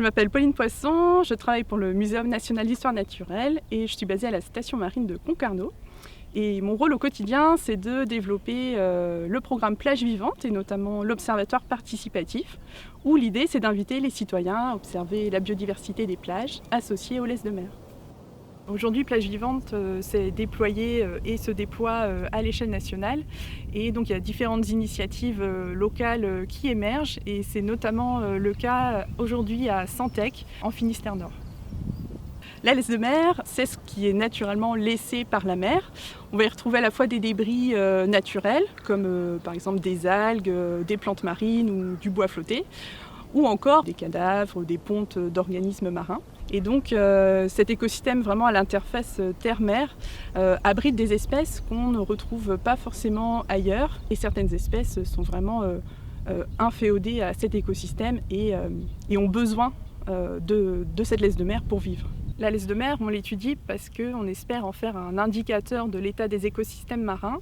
Je m'appelle Pauline Poisson, je travaille pour le Muséum national d'histoire naturelle et je suis basée à la station marine de Concarneau. Et mon rôle au quotidien, c'est de développer le programme Plage Vivante et notamment l'observatoire participatif, où l'idée c'est d'inviter les citoyens à observer la biodiversité des plages associées au laisse de mer. Aujourd'hui, Plage Vivante s'est déployée et se déploie à l'échelle nationale. Et donc il y a différentes initiatives locales qui émergent et c'est notamment le cas aujourd'hui à Santec, en Finistère Nord. La laisse de mer, c'est ce qui est naturellement laissé par la mer. On va y retrouver à la fois des débris naturels, comme par exemple des algues, des plantes marines ou du bois flotté, ou encore des cadavres, des pontes d'organismes marins. Et donc cet écosystème vraiment à l'interface terre-mer abrite des espèces qu'on ne retrouve pas forcément ailleurs. Et certaines espèces sont vraiment inféodées à cet écosystème et ont besoin de cette laisse de mer pour vivre. La laisse de mer, on l'étudie parce qu'on espère en faire un indicateur de l'état des écosystèmes marins.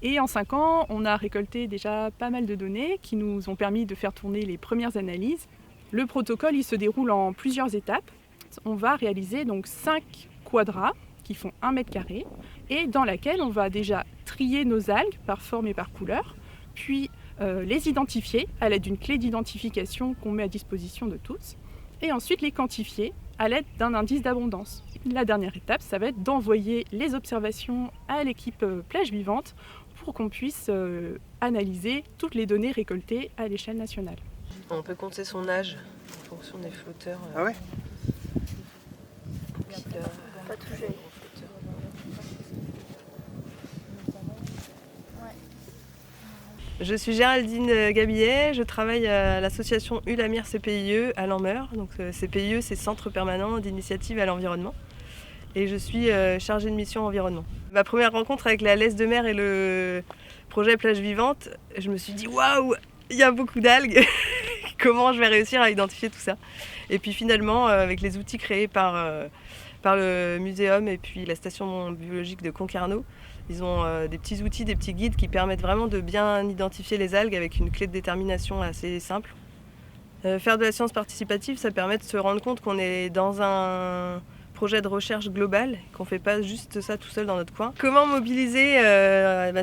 Et en 5 ans, on a récolté déjà pas mal de données qui nous ont permis de faire tourner les premières analyses. Le protocole, il se déroule en plusieurs étapes. On va réaliser donc 5 quadras qui font 1 mètre carré et dans laquelle on va déjà trier nos algues par forme et par couleur, puis les identifier à l'aide d'une clé d'identification qu'on met à disposition de tous, et ensuite les quantifier à l'aide d'un indice d'abondance. La dernière étape, ça va être d'envoyer les observations à l'équipe Plage Vivante pour qu'on puisse analyser toutes les données récoltées à l'échelle nationale. On peut compter son âge en fonction des flotteurs. Ah ouais? Pas touché. Je suis Géraldine Gabillet, je travaille à l'association Ulamir CPIE à Lanmeur. Donc CPIE, c'est Centre permanent d'initiative à l'environnement. Et je suis chargée de mission environnement. Ma première rencontre avec la laisse de mer et le projet Plage Vivante, je me suis dit waouh, il y a beaucoup d'algues. Comment je vais réussir à identifier tout ça? Et puis finalement, avec les outils créés par le muséum et puis la station biologique de Concarneau, ils ont des petits outils, des petits guides qui permettent vraiment de bien identifier les algues avec une clé de détermination assez simple. Faire de la science participative, ça permet de se rendre compte qu'on est dans un projet de recherche global, qu'on ne fait pas juste ça tout seul dans notre coin. Comment mobiliser?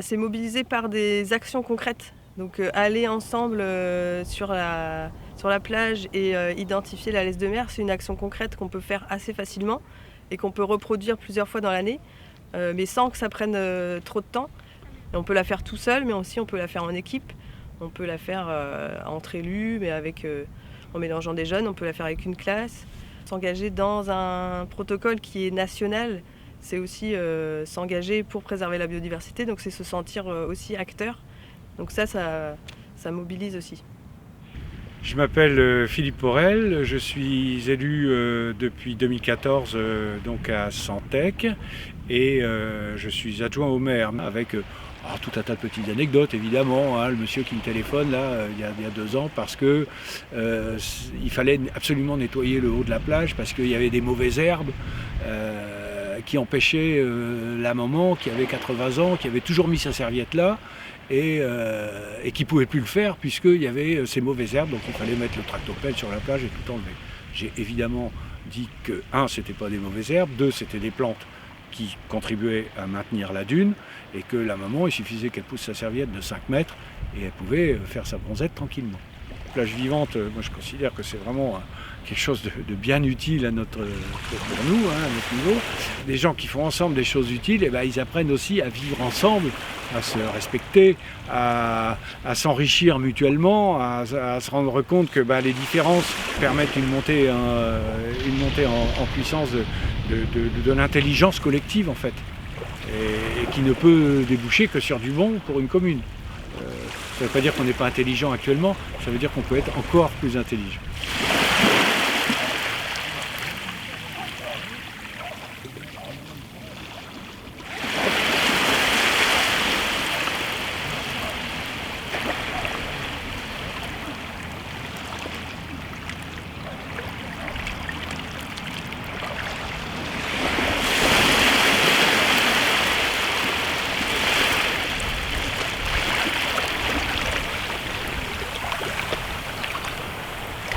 C'est mobiliser par des actions concrètes. Donc aller ensemble sur la plage et identifier la laisse de mer, c'est une action concrète qu'on peut faire assez facilement et qu'on peut reproduire plusieurs fois dans l'année, mais sans que ça prenne trop de temps. Et on peut la faire tout seul, mais aussi on peut la faire en équipe. On peut la faire entre élus, mais en mélangeant des jeunes. On peut la faire avec une classe. S'engager dans un protocole qui est national, c'est aussi s'engager pour préserver la biodiversité. Donc c'est se sentir aussi acteur. Donc ça mobilise aussi. Je m'appelle Philippe Porel, je suis élu depuis 2014 donc à Santec et je suis adjoint au maire avec tout un tas de petites anecdotes évidemment. Hein, le monsieur qui me téléphone là il y a 2 ans parce que il fallait absolument nettoyer le haut de la plage parce qu'il y avait des mauvaises herbes qui empêchaient la maman qui avait 80 ans, qui avait toujours mis sa serviette là, et qui ne pouvait plus le faire puisqu'il y avait ces mauvaises herbes, donc il fallait mettre le tractopelle sur la plage et tout enlever. J'ai évidemment dit que, 1, ce n'était pas des mauvaises herbes, 2, c'était des plantes qui contribuaient à maintenir la dune, et que la maman, il suffisait qu'elle pousse sa serviette de 5 mètres et elle pouvait faire sa bronzette tranquillement. Plage Vivante, moi je considère que c'est vraiment quelque chose de bien utile pour nous, hein, à notre niveau. Des gens qui font ensemble des choses utiles, ils apprennent aussi à vivre ensemble, à se respecter, à s'enrichir mutuellement, à se rendre compte que les différences permettent une montée en puissance de l'intelligence collective en fait, et qui ne peut déboucher que sur du bon pour une commune. Ça ne veut pas dire qu'on n'est pas intelligent actuellement, ça veut dire qu'on peut être encore plus intelligent.